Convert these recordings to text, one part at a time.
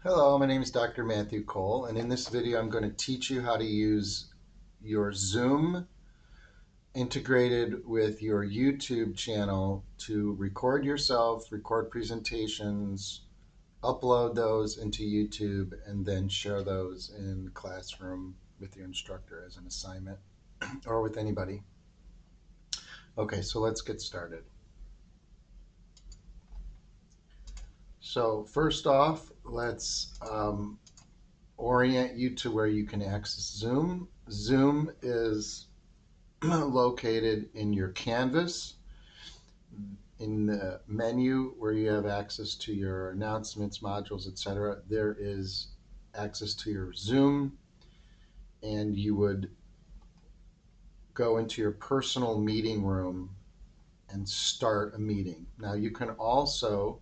Hello, my name is Dr. Matthew Cole, and in this video I'm going to teach you how to use your Zoom integrated with your YouTube channel to record yourself, record presentations, upload those into YouTube, and then share those in the classroom with your instructor as an assignment or with anybody. Okay, so let's get started. So first off, let's orient you to where you can access Zoom. Zoom is located in your canvas in the menu where you have access to your announcements, modules, etc. There is access to your Zoom, and you would go into your personal meeting room and start a meeting. Now you can also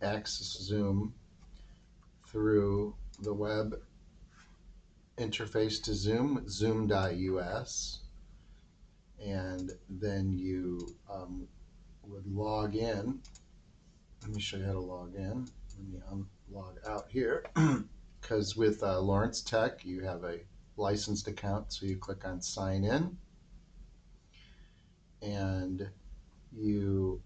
access Zoom through the web interface to Zoom, zoom.us, and then you would log in. Let me show you how to log in. Let me log out here because with Lawrence Tech you have a licensed account, so you click on sign in and you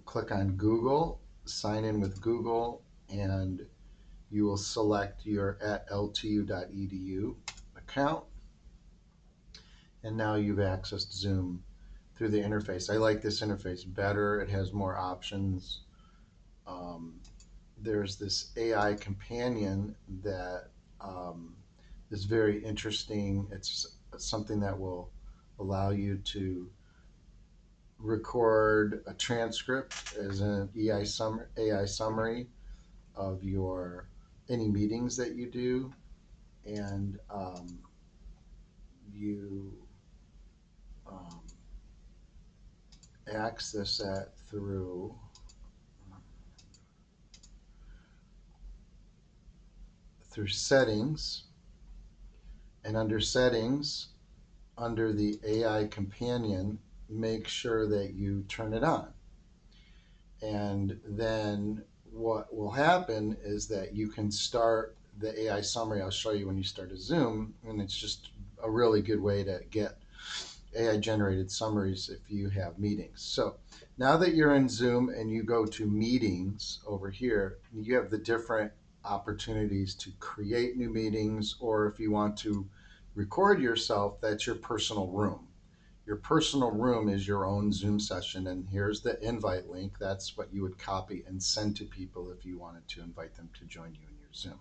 click on Google, sign in with Google, and you will select your at ltu.edu account, and now you've accessed Zoom through the interface. I like this interface better. It has more options. There's this AI companion that is very interesting. It's something that will allow you to record a transcript as an AI summary of your any meetings that you do, and you um, access that through settings, and under settings, under the AI companion, make sure that you turn it on. And then what will happen is that you can start the AI summary. I'll show you when you start a Zoom, and it's just a really good way to get AI generated summaries if you have meetings. So now that you're in Zoom and you go to meetings over here, you have the different opportunities to create new meetings, or if you want to record yourself, that's your personal room. Your personal room is your own Zoom session, and here's the invite link. That's what you would copy and send to people if you wanted to invite them to join you in your Zoom.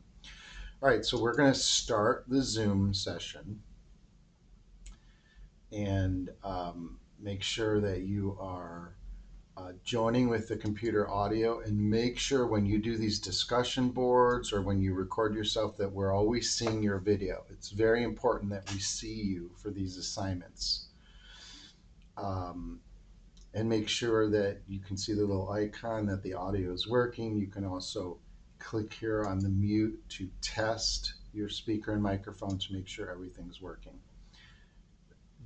All right, so we're going to start the Zoom session, and make sure that you are joining with the computer audio, and make sure when you do these discussion boards or when you record yourself that we're always seeing your video. It's very important that we see you for these assignments. And make sure that you can see the little icon that the audio is working. You can also click here on the mute to test your speaker and microphone to make sure everything's working.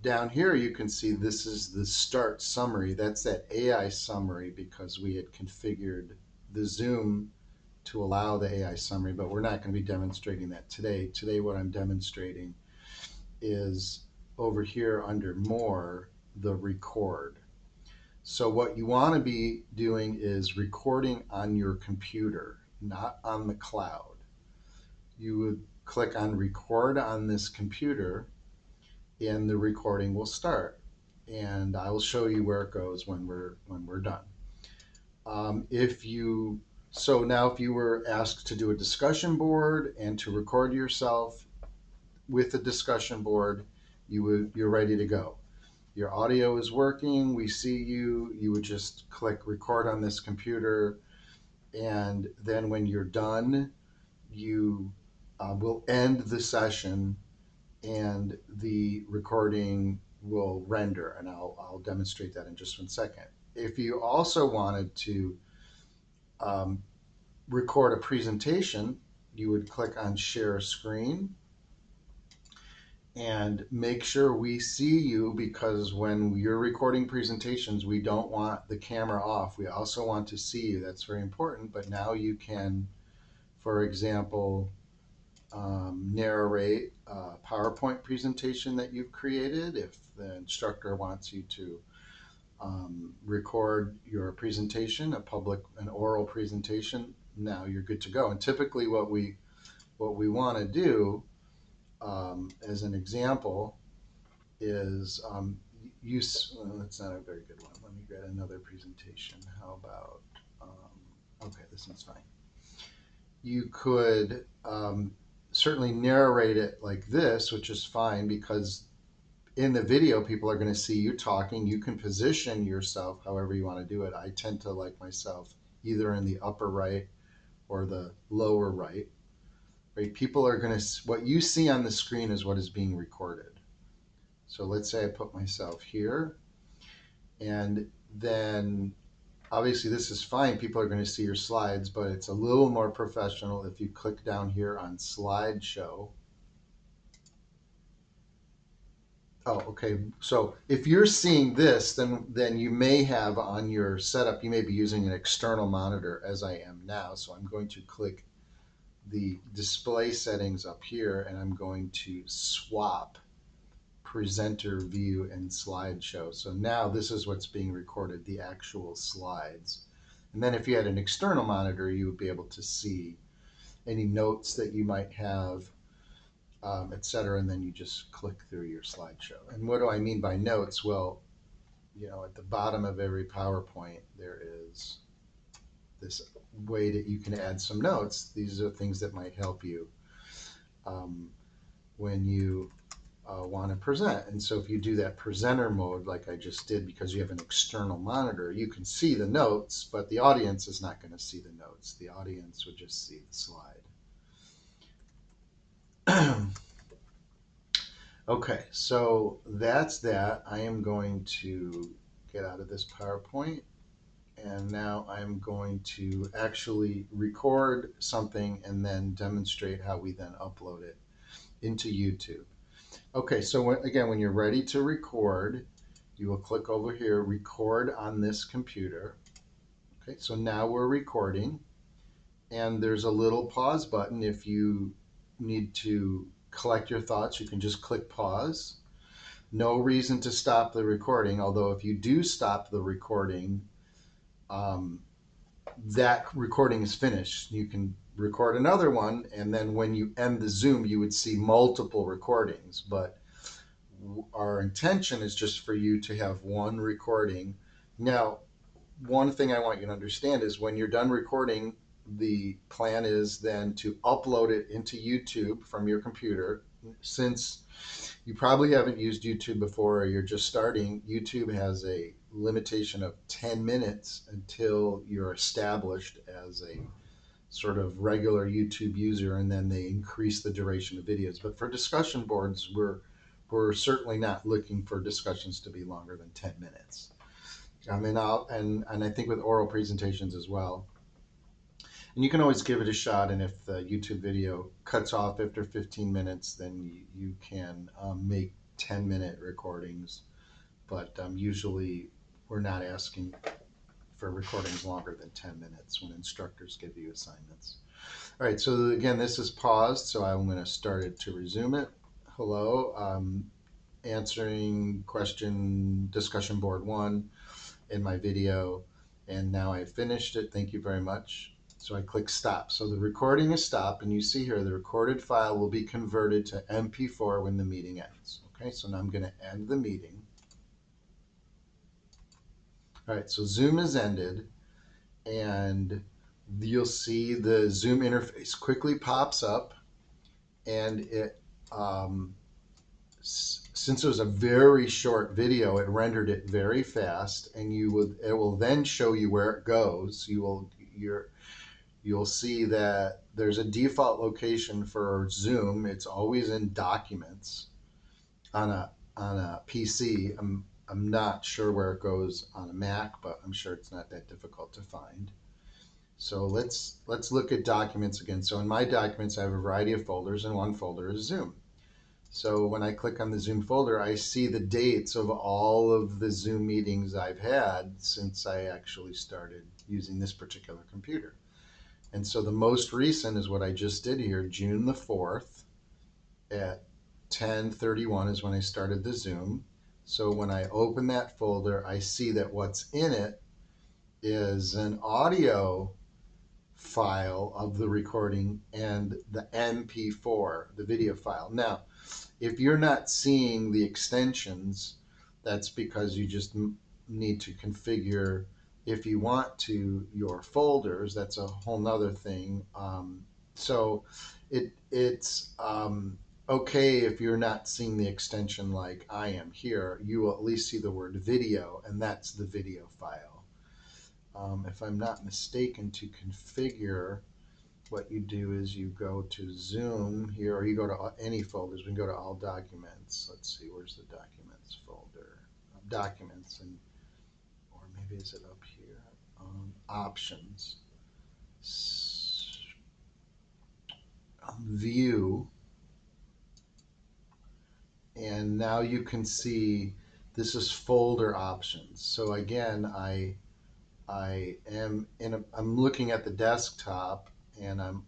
Down here you can see this is the start summary. That's that AI summary because we had configured the Zoom to allow the AI summary, but we're not going to be demonstrating that today. Today what I'm demonstrating is over here under more, the record. So what you want to be doing is recording on your computer, not on the cloud. You would click on record on this computer and the recording will start. And I will show you where it goes when we're done. So now if you were asked to do a discussion board and to record yourself with the discussion board, you're ready to go. Your audio is working, we see you, you would just click record on this computer, and then when you're done, you will end the session and the recording will render, and I'll demonstrate that in just 1 second. If you also wanted to record a presentation, you would click on share screen, and make sure we see you, because when you're recording presentations, we don't want the camera off. We also want to see you. That's very important. But now you can, for example, narrate a PowerPoint presentation that you've created. If the instructor wants you to record your presentation, an oral presentation, now you're good to go. And typically what we want to do, as an example, is use, well, that's not a very good one. Let me get another presentation. How about, okay, this one's fine. You could certainly narrate it like this, which is fine, because in the video, people are going to see you talking. You can position yourself however you want to do it. I tend to like myself either in the upper right or the lower right. Right? People are going to, what you see on the screen is what is being recorded. So let's say I put myself here, and then obviously this is fine. People are going to see your slides, but it's a little more professional if you click down here on slideshow. Oh, okay. So if you're seeing this, then you may have on your setup, you may be using an external monitor, as I am now. So I'm going to click the display settings up here, and I'm going to swap presenter view and slideshow. So now this is what's being recorded, the actual slides. And then if you had an external monitor, you would be able to see any notes that you might have, etc. And then you just click through your slideshow. And what do I mean by notes? Well, you know, at the bottom of every PowerPoint, there is this way that you can add some notes. These are things that might help you when you want to present. And so if you do that presenter mode like I just did, because you have an external monitor, you can see the notes, but the audience is not going to see the notes. The audience would just see the slide. Okay, so that's that. I am going to get out of this PowerPoint, and now I'm going to actually record something and then demonstrate how we then upload it into YouTube. Okay, so again, when you're ready to record, you will click over here, record on this computer. Okay, so now we're recording, and there's a little pause button. If you need to collect your thoughts, you can just click pause. No reason to stop the recording, although if you do stop the recording, that recording is finished. You can record another one, and then when you end the Zoom, you would see multiple recordings. But our intention is just for you to have one recording. Now, one thing I want you to understand is when you're done recording, the plan is then to upload it into YouTube from your computer. Since you probably haven't used YouTube before, or you're just starting, YouTube has a limitation of 10 minutes until you're established as a sort of regular YouTube user, and then they increase the duration of videos. But for discussion boards, we're certainly not looking for discussions to be longer than 10 minutes. I mean, and I think with oral presentations as well. And you can always give it a shot, and if the YouTube video cuts off after 15 minutes, then you can make 10-minute recordings. But usually we're not asking for recordings longer than 10 minutes when instructors give you assignments. All right, so again, this is paused, so I'm going to start it to resume it. Hello, answering question discussion board 1 in my video, and now I've finished it. Thank you very much. So I click stop. So the recording is stopped, and you see here the recorded file will be converted to MP4 when the meeting ends. Okay, so now I'm going to end the meeting. All right, so Zoom is ended, and you'll see the Zoom interface quickly pops up, and it since it was a very short video, it rendered it very fast, and it will then show you where it goes. You'll see that there's a default location for Zoom. It's always in Documents on a PC. I'm not sure where it goes on a Mac, but I'm sure it's not that difficult to find. So let's look at Documents again. So in my Documents, I have a variety of folders, and one folder is Zoom. So when I click on the Zoom folder, I see the dates of all of the Zoom meetings I've had since I actually started using this particular computer. And so the most recent is what I just did here, June the 4th at 10:31 is when I started the Zoom. So when I open that folder, I see that what's in it is an audio file of the recording and the MP4, the video file. Now, if you're not seeing the extensions, that's because you just need to configure, if you want to, your folders. That's a whole nother thing. So it's okay if you're not seeing the extension like I am here. You will at least see the word video, and that's the video file. If I'm not mistaken, to configure, what you do is you go to Zoom here, or you go to any folders. We can go to all documents. Let's see, where's the documents folder? Documents, and or maybe is it up here? Options, view, and now you can see this is folder options. So again, I'm looking at the desktop, and I'm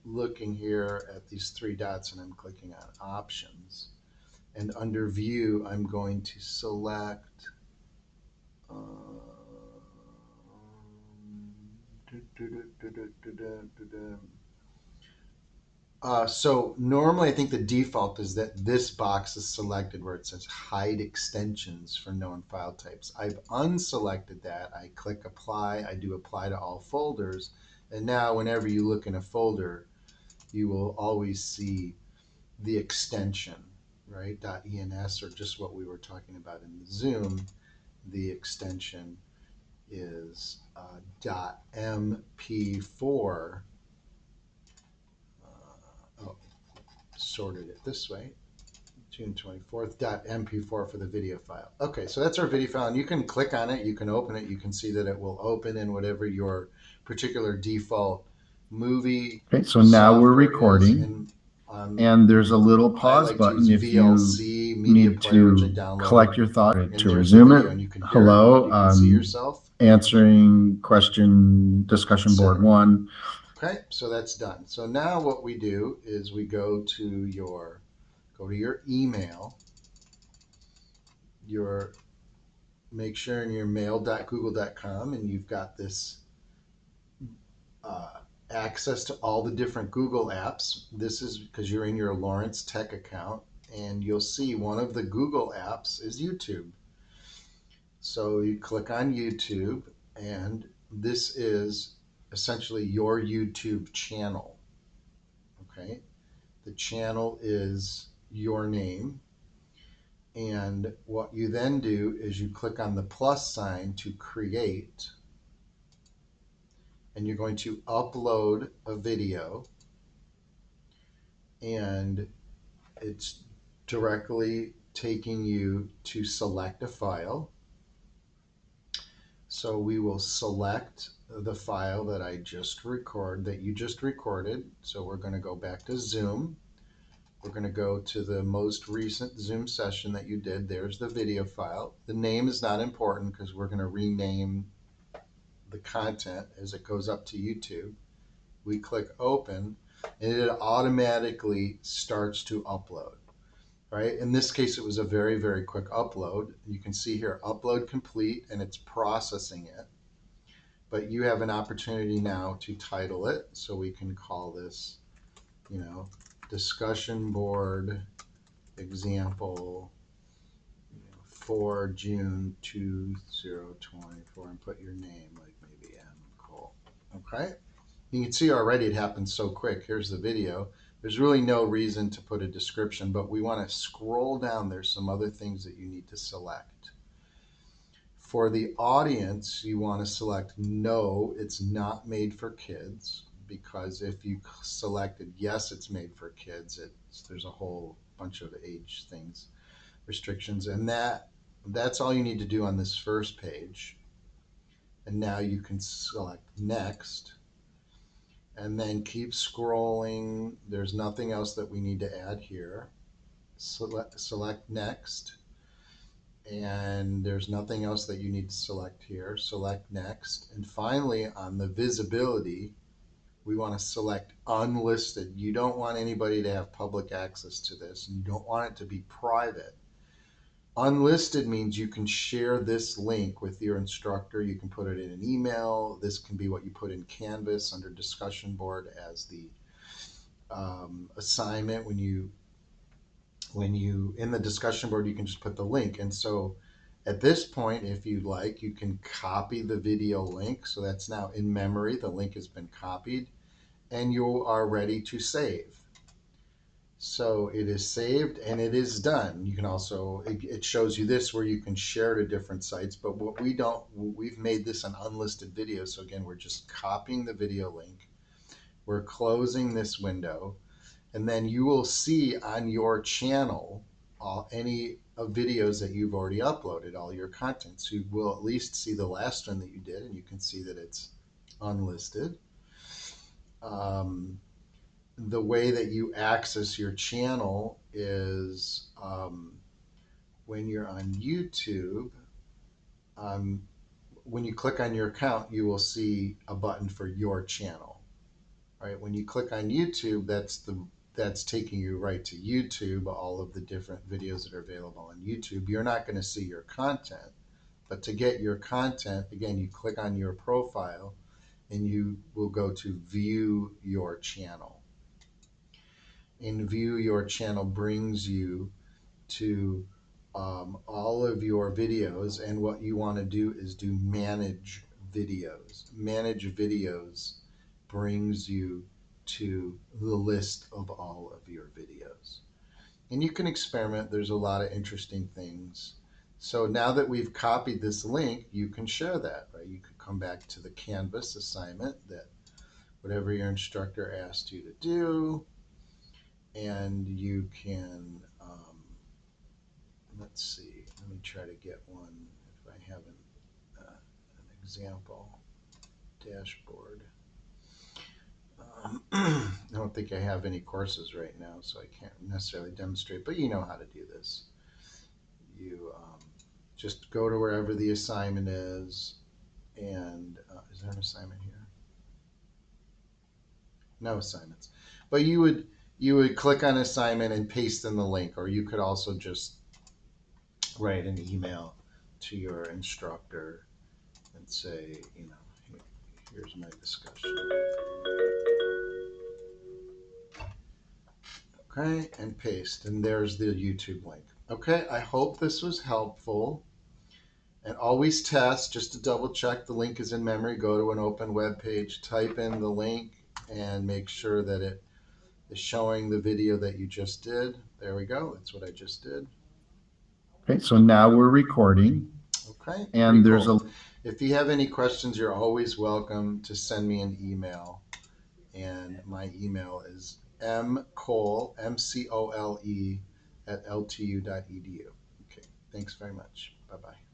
looking here at these three dots, and I'm clicking on options, and under view I'm going to select so normally I think the default is that this box is selected where it says hide extensions for known file types. I've unselected that. I click apply. I do apply to all folders. And now whenever you look in a folder, you will always see the extension, right? .ens, or just what we were talking about in the Zoom. The extension is .mp4. Sorted it this way, June 24th, .mp4 for the video file. Okay, so that's our video file, and you can click on it, you can open it, you can see that it will open in whatever your particular default movie. Okay, so now we're recording, and there's a little pause button if VLC, you media need player, which I to downloaded, collect your thought, to resume resume and you it. can Hello, you can see yourself. Answering question discussion board 1. Okay, so that's done. So now what we do is we go to your email, make sure in your mail.google.com, and you've got this access to all the different Google apps. This is because you're in your Lawrence Tech account, and you'll see one of the Google apps is YouTube. So you click on YouTube, and this is essentially your YouTube channel. Okay, the channel is your name. And what you then do is you click on the plus sign to create, and you're going to upload a video, and it's directly taking you to select a file. So we will select the file that you just recorded. So we're going to go back to Zoom. We're going to go to the most recent Zoom session that you did. There's the video file. The name is not important because we're going to rename the content as it goes up to YouTube. We click open, and it automatically starts to upload. Right? In this case, it was a very, very quick upload. You can see here, upload complete, and it's processing it. But you have an opportunity now to title it. So we can call this, discussion board example for June 2024, and put your name, like maybe M. Cole. Okay? You can see already it happens so quick. Here's the video. There's really no reason to put a description, but we want to scroll down. There's some other things that you need to select. For the audience, you want to select no, it's not made for kids, because if you selected yes, it's made for kids, there's a whole bunch of age things, restrictions, and that's all you need to do on this first page. And now you can select next, and then keep scrolling. There's nothing else that we need to add here. select next. And there's nothing else that you need to select here. Select next. And finally, on the visibility, we want to select unlisted. You don't want anybody to have public access to this, and you don't want it to be private. Unlisted means you can share this link with your instructor. You can put it in an email. This can be what you put in Canvas under discussion board as the assignment. When you in the discussion board, you can just put the link. And so at this point, if you like, you can copy the video link. So that's now in memory. The link has been copied and you are ready to save. So it is saved and it is done. You can also, it shows you this where you can share to different sites, but what we've made this an unlisted video. So again, we're just copying the video link. We're closing this window, and then you will see on your channel any videos that you've already uploaded, all your content. So you will at least see the last one that you did, and you can see that it's unlisted. The way that you access your channel is when you're on YouTube, when you click on your account, you will see a button for your channel. Right? When you click on YouTube, that's taking you right to YouTube, all of the different videos that are available on YouTube. You're not going to see your content, but to get your content, again, you click on your profile and you will go to view your channel. And view your channel brings you to all of your videos, and what you want to do is do manage videos. Manage videos brings you to the list of all of your videos. And you can experiment. There's a lot of interesting things. So now that we've copied this link, you can share that, right? You could come back to the Canvas assignment, that whatever your instructor asked you to do, and you can, let's see, let me try to get one if I have an example dashboard. I don't think I have any courses right now, so I can't necessarily demonstrate, but you know how to do this. You just go to wherever the assignment is, and is there an assignment here? No assignments. But you would click on assignment and paste in the link, or you could also just write an email to your instructor and say, you know, here's my discussion. Okay, and paste, and there's the YouTube link. Okay, I hope this was helpful. And always test, just to double check the link is in memory. Go to an open web page, type in the link, and make sure that it is showing the video that you just did. There we go. That's what I just did. Okay, so now we're recording. Okay, and there's cool. If you have any questions, you're always welcome to send me an email. And my email is mcole, M-C-O-L-E, @ltu.edu. Okay, thanks very much. Bye-bye.